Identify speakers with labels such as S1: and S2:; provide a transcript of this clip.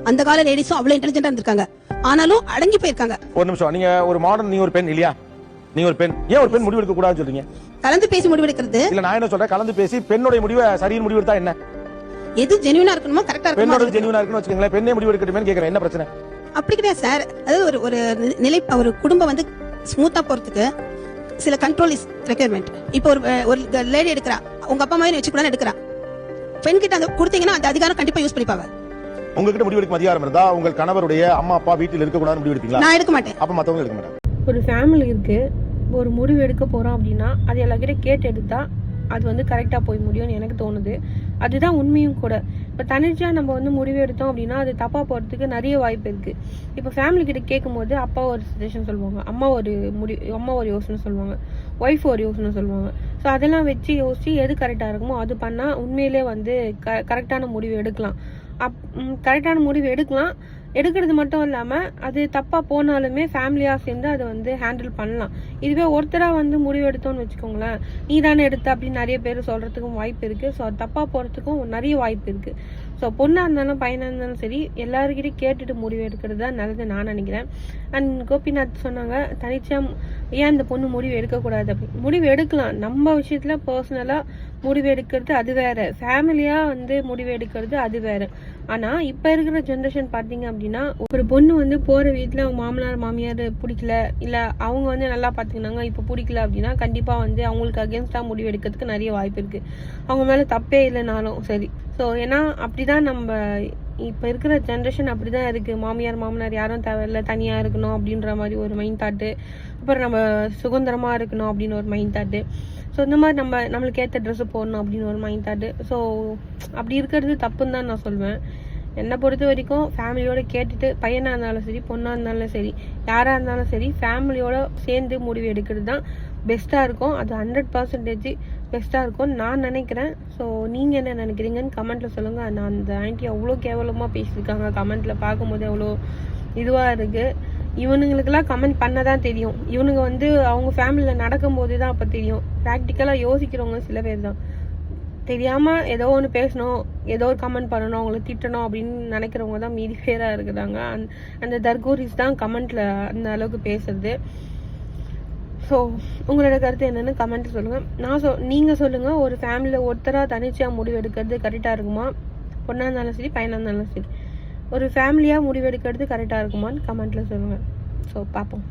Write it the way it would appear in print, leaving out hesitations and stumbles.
S1: அந்த கால லேடிஸும் அவ்வளவு இன்டெலிஜென்ட்டா இருந்திருக்காங்க, ஆனாலும் அடங்கி போயிருக்காங்க.
S2: ஒரு நிமிஷம், நீங்க ஒரு மாடர்ன், நீ ஒரு பெண் இல்லையா? நீ ஒரு பெண், ஏன் ஒரு பெண் முடிவு எடுக்க கூடாதுன்னு சொல்றீங்க?
S1: கலந்து பேசி முடிவெடுக்கிறது
S2: இல்ல, நான் என்ன சொல்றேன், கலந்து பேசி பெண்ணுடைய முடிவை சரின்னு முடிவு எடுத்தா என்ன?
S1: எது ஜெனுவினா இருக்கணுமோ கரெக்டா இருக்கணுமோ.
S2: பெண்ணோட ஜெனுவினா இருக்குன்னு வச்சுக்கோங்களேன், பெண்ணே முடிவு எடுக்கட்டுமேன்னு கேக்குறேன், என்ன பிரச்சனை?
S1: அப்படி கிடையாது சார். அதாவது ஒரு ஒரு நிலை, ஒரு குடும்பம் வந்து ஸ்மூத்தா போறதுக்கு சில கண்ட்ரோல் இஸ் ரெக்யர்மெண்ட். இப்போ ஒரு லேடி எடுக்கிறா, உங்க அப்பா அம்மாவே வச்சுக்கூடாது எடுக்கிறா, பெண் கிட்ட அந்த கொடுத்தீங்கன்னா அந்த அதிகாரம் கண்டிப்பா யூஸ் பண்ணிப்பாங்க.
S2: உங்ககிட்ட முடிவு எடுக்கும் அதிகாரம் இருந்தா உங்கள் கணவருடைய அம்மா அப்பா வீட்டில் இருக்க கூடாதுன்னு முடிவு எடுப்பீங்களா?
S1: நான் எடுக்க மாட்டேன்.
S2: அப்ப மத்தவங்க எடுக்க மாட்டாங்க.
S3: ஒரு ஃபேமிலி இருக்கு, ஒரு முடிவு எடுக்க போறோம் அப்படின்னா அது எல்லார்கிட்ட கேட்டு எடுத்தா அது வந்து கரெக்டாக போய் முடியும்னு எனக்கு தோணுது. அதுதான் உண்மையும் கூட. இப்போ தனிச்சா நம்ம வந்து முடிவு எடுத்தோம் அப்படின்னா அது தப்பாக போகிறதுக்கு நிறைய வாய்ப்பு இருக்குது. இப்போ ஃபேமிலி கிட்ட கேட்கும்போது அப்பா ஒரு சஜஷன் சொல்லுவாங்க, அம்மா ஒரு யோசனை சொல்லுவாங்க, ஒய்ஃப் ஒரு யோசனை சொல்லுவாங்க. ஸோ அதெல்லாம் வச்சு யோசிச்சு எது கரெக்டாக இருக்குமோ அது பண்ணால் உண்மையிலே வந்து கரெக்டான முடிவு எடுக்கலாம். கரெக்டான முடிவு எடுக்கலாம். எடுக்கிறது மட்டும் இல்லாமல் அது தப்பாக போனாலுமே ஃபேமிலியாக சேர்ந்து அதை வந்து ஹேண்டில் பண்ணலாம். இதுவே ஒருத்தராக வந்து முடிவு எடுத்தோன்னு வச்சுக்கோங்களேன், நீ தானே எடுத்த அப்படின்னு நிறைய பேர் சொல்கிறதுக்கும் வாய்ப்பு இருக்குது. ஸோ அது தப்பாக போகிறதுக்கும் நிறைய வாய்ப்பு இருக்குது. ஸோ பொண்ணாக இருந்தாலும் பையனாக இருந்தாலும் சரி, எல்லாருக்கிட்டையும் கேட்டுட்டு முடிவு எடுக்கிறது தான் நல்லது நான் நினைக்கிறேன். அண்ட் கோபிநாத் சொன்னாங்க, தனிச்சா ஏன் இந்த பொண்ணு முடிவு எடுக்கக்கூடாது அப்படின்னு. முடிவு எடுக்கலாம், நம்ம விஷயத்தில் பர்சனலாக முடிவு எடுக்கிறது அது வேற, ஃபேமிலியாக வந்து முடிவு எடுக்கிறது அது வேற. ஆனால் இப்போ இருக்கிற ஜென்ரேஷன் பார்த்தீங்க அப்படின்னா, ஒரு பொண்ணு வந்து போகிற வீட்டில் அவங்க மாமனார் மாமியார் பிடிக்கல, இல்லை அவங்க வந்து நல்லா பார்த்துக்கினாங்க இப்போ பிடிக்கல அப்படின்னா கண்டிப்பாக வந்து அவங்களுக்கு அகேன்ஸ்டாக முடிவு எடுக்கிறதுக்கு நிறைய வாய்ப்பு இருக்குது. அவங்க மேலே தப்பே இல்லைனாலும் சரி. ஸோ ஏன்னா அப்படிதான் நம்ம இப்போ இருக்கிற ஜென்ரேஷன் அப்படி தான் இருக்குது. மாமனார் யாரும் தேவையில்லை, தனியாக இருக்கணும் அப்படின்ற மாதிரி ஒரு மைண்ட் தாட்டு, அப்புறம் நம்ம சுதந்திரமாக இருக்கணும் அப்படின்னு ஒரு மைண்ட் தாட்டு. ஸோ இந்த மாதிரி நம்மளுக்கு ஏற்ற ட்ரெஸ்ஸு போடணும் அப்படின்னு ஒரு மைண்ட் தாட்டு. ஸோ அப்படி இருக்கிறது தப்புன்னு தான் நான் சொல்வேன். என்னை பொறுத்த வரைக்கும் ஃபேமிலியோட கேட்டுட்டு, பையனாக இருந்தாலும் சரி பொண்ணாக இருந்தாலும் சரி யாராக இருந்தாலும் சரி ஃபேமிலியோட சேர்ந்து முடிவு எடுக்கிறது தான் பெஸ்ட்டாக இருக்கும். அது 100% பெஸ்ட்டாக இருக்கும்னு நான் நினைக்கிறேன். ஸோ நீங்கள் என்ன நினைக்கிறீங்கன்னு கமெண்ட்டில் சொல்லுங்கள். நான் அந்த ஆண்டி அவ்வளோ கேவலமாக பேசியிருக்காங்க, கமெண்ட்டில் பார்க்கும்போது அவ்வளோ இதுவாக இருக்குது. இவனுங்களுக்கெல்லாம் கமெண்ட் பண்ண தான் தெரியும், இவனுங்க வந்து அவங்க ஃபேமிலியில் நடக்கும்போது தான் அப்போ தெரியும். ப்ராக்டிக்கலாக யோசிக்கிறவங்க சில பேர் தான் தெரியாமல் ஏதோ ஒன்று பேசணும், ஏதோ ஒரு கமெண்ட் பண்ணணும், அவங்கள திட்டணும் அப்படின்னு நினைக்கிறவங்க தான் மீதி பேராக இருக்கிறாங்க. அந்த தர்கூரிஸ் தான் கமெண்ட்டில் அந்த அளவுக்கு பேசுறது. ஸோ உங்களோட கருத்து என்னென்னு கமெண்ட் சொல்லுங்கள். நீங்கள் சொல்லுங்கள், ஒரு ஃபேமிலியில் ஒருத்தராக தனிச்சையாக முடிவு எடுக்கிறது கரெக்டாக இருக்குமா? பொண்ணாக இருந்தாலும் சரி பையனாக இருந்தாலும் சரி ஒரு ஃபேமிலியாக முடிவு எடுக்கிறது கரெக்டாக இருக்குமான்னு கமெண்ட்டில் சொல்லுங்கள். ஸோ பார்ப்போம்.